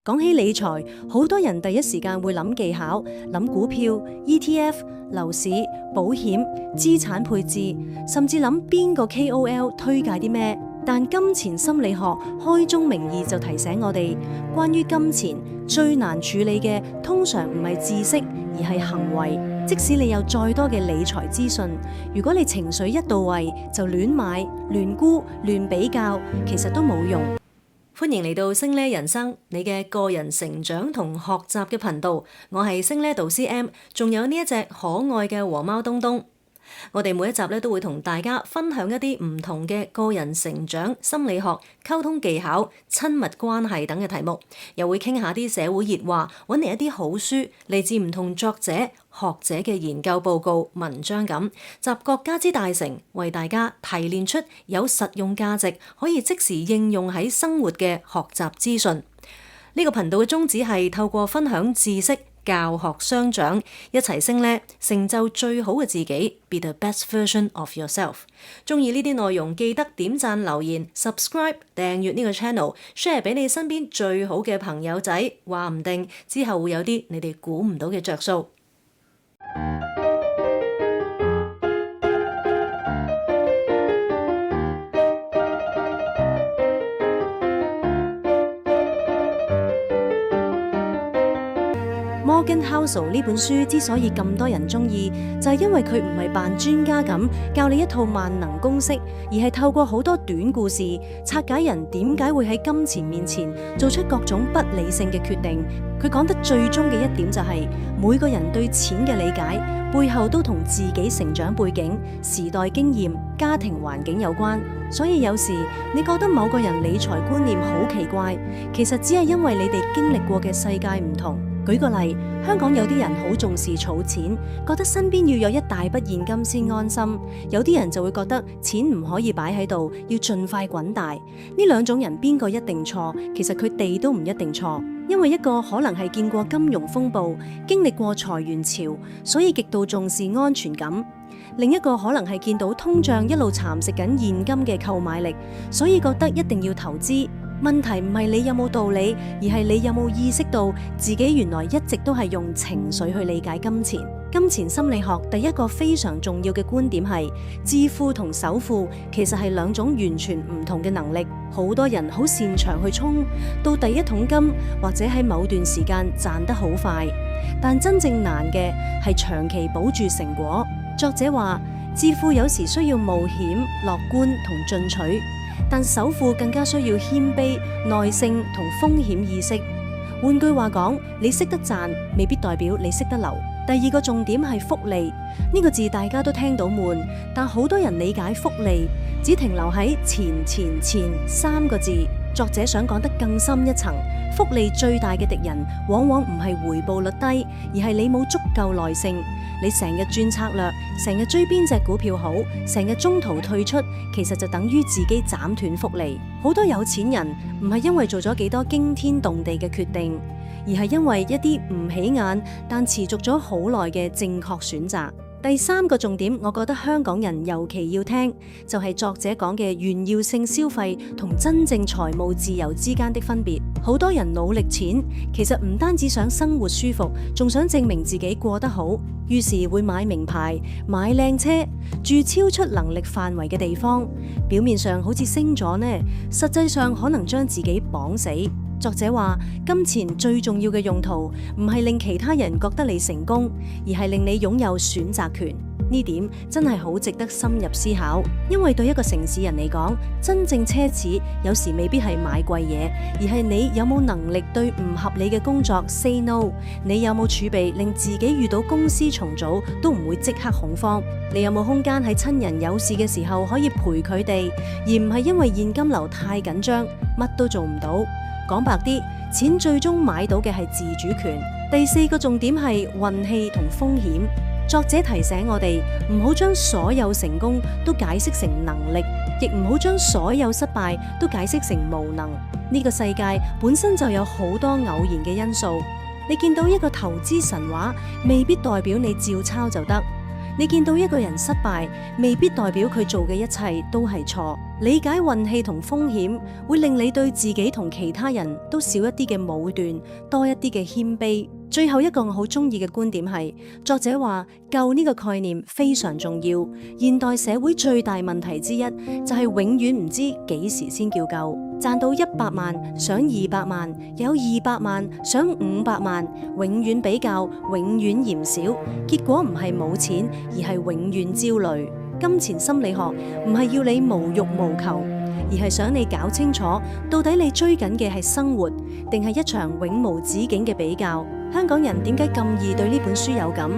講起理財，好多人第一時間會諗技巧，諗股票、ETF、樓市、保險、資產配置，甚至諗邊個 KOL 推介啲咩。但金錢心理學開宗明義就提醒我哋，關於金錢最難處理嘅，通常唔係知識，而係行為。即使你有再多嘅理財資訊，如果你情緒一到位就亂買、亂估、亂比較，其實都冇用。歡迎嚟到星呢人生，你嘅個人成長同學習嘅頻道。我係星呢導師 M， 仲有呢一隻可愛嘅和貓東東。我哋每一集咧都會同大家分享一啲唔同嘅個人成長、心理學、溝通技巧、親密關係等嘅題目，又會傾下啲社會熱話，揾嚟一啲好書，嚟自唔同作者、學者嘅研究報告、文章咁，集各家之大成，為大家提煉出有實用價值、可以即時應用喺生活嘅學習資訊。呢個頻道嘅宗旨係透過分享知識、教學相長，一齊升呢，成就最好嘅自己 ，be the best version of yourself。中意呢啲內容，記得點讚、留言、subscribe、訂閱呢個 channel，share 俾你身邊最好嘅朋友仔，話唔定之後會有啲你哋估唔到嘅着數。Morgan Housel 呢本書之所以咁多人中意，就係因為佢唔係扮專家咁教你一套萬能公式，而係透過好多短故事拆解人點解會喺金錢面前做出各種不理性嘅決定。佢講得最終嘅一點就係，每個人對錢嘅理解背後都同自己成長背景、時代經驗、家庭環境有關。所以有時你覺得某個人理財觀念好奇怪，其實只係因為你哋經歷過嘅世界唔同。舉個例，香港有啲人好重視儲錢，覺得身邊要有一大筆現金先安心；有啲人就會覺得錢唔可以擺喺度，要盡快滾大。呢兩種人邊個一定錯？其實佢哋都唔一定錯，因為一個可能係見過金融風暴，經歷過裁員潮，所以極度重視安全感；另一個可能係見到通脹一路蠶食緊現金嘅購買力，所以覺得一定要投資。問題唔係你有冇道理，而係你有冇意識到自己原來一直都係用情緒去理解金錢。金錢心理學第一個非常重要嘅觀點係，致富同首富其實係兩種完全唔同嘅能力。好多人好擅長去衝到第一桶金，或者喺某段時間賺得好快，但真正難嘅係長期保住成果。作者話，致富有時需要冒險、樂觀同進取，但首富更加需要謙卑、耐性同風險意識。換句話講，你識得賺，未必代表你識得留。第二個重點係複利，呢個字大家都聽到悶，但好多人理解複利只停留喺錢三個字。作者想講得更深一層，複利最大嘅敵人往往唔係回報率低，而係你冇足夠耐性。你成日轉策略，成日追邊隻股票好，成日中途退出，其實就等於自己斬斷複利。好多有錢人唔係因為做咗幾多驚天動地嘅決定，而係因為一啲唔起眼但持續咗好耐嘅正確選擇。第三個重點，我覺得香港人尤其要聽，就係作者講嘅炫耀性消費同真正財務自由之間的分別。好多人努力錢，其實唔單止想生活舒服，仲想證明自己過得好，於是會買名牌、買靚車、住超出能力範圍嘅地方。表面上好似升咗呢，實際上可能將自己綁死。作者話，金錢最重要嘅用途唔係令其他人覺得你成功，而係令你擁有選擇權。呢點真係好值得深入思考，因為對一個城市人嚟講，真正奢侈有時未必係買貴嘢，而係你有冇能力對唔合理嘅工作 say no， 你有冇儲備令自己遇到公司重組都唔會即刻恐慌，你有冇空間喺親人有事嘅時候可以陪佢哋，而唔係因為現金流太緊張，乜都做唔到。講白啲，錢最終買到嘅係自主權。第四個重點係運氣同風險。作者提醒我哋唔好將所有成功都解釋成能力，亦唔好將所有失敗都解釋成無能。呢個世界本身就有好多偶然嘅因素。你見到一個投資神話，未必代表你照抄就得。你見到一個人失敗，未必代表佢做嘅一切都係錯。理解運氣同風險，會令你對自己同其他人都少一啲嘅武斷，多一啲嘅謙卑。最後一個我好中意嘅觀點係，作者話救呢個概念非常重要。現代社會最大問題之一就係永遠唔知幾時先叫夠。賺到100萬想200萬，有200萬想500萬，永遠比較，永遠嫌少，結果唔係冇錢，而係永遠焦慮。金錢心理學唔係要你無欲無求，而係想你搞清楚，到底你追緊嘅係生活，定係一場永無止境嘅比較。香港人點解咁易對呢本書有感？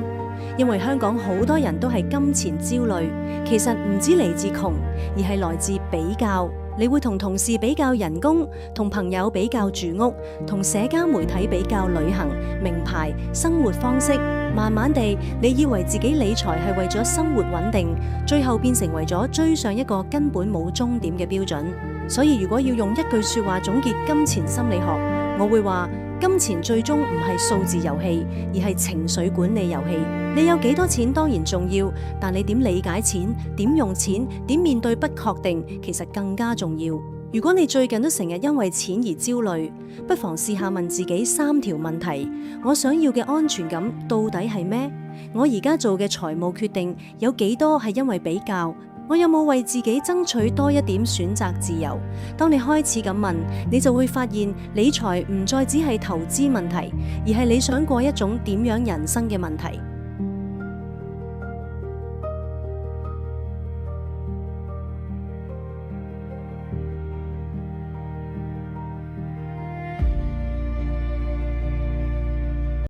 因為香港好多人都係金錢焦慮，其實唔止嚟自窮，而係來自比較。你會同同事比較人工，同朋友比較住屋，同社交媒體比較旅行、名牌、生活方式。慢慢地，你以為自己理財係為咗生活穩定，最後變成為咗追上一個根本冇終點嘅標準。所以如果要用一句說話總結金錢心理學，我會話：金錢最終唔係數字遊戲，而係情緒管理遊戲。你有幾多錢當然重要，但你點理解錢、點用錢、點面對不確定，其實更加重要。如果你最近都成日因為錢而焦慮，不妨試下問自己3條問題：我想要嘅安全感到底係咩？我而家做嘅財務決定有幾多係因為比較？我有冇為自己爭取多一點選擇自由？當你開始咁問，你就會發現理財唔再只係投資問題，而係你想過一種點樣人生嘅問題。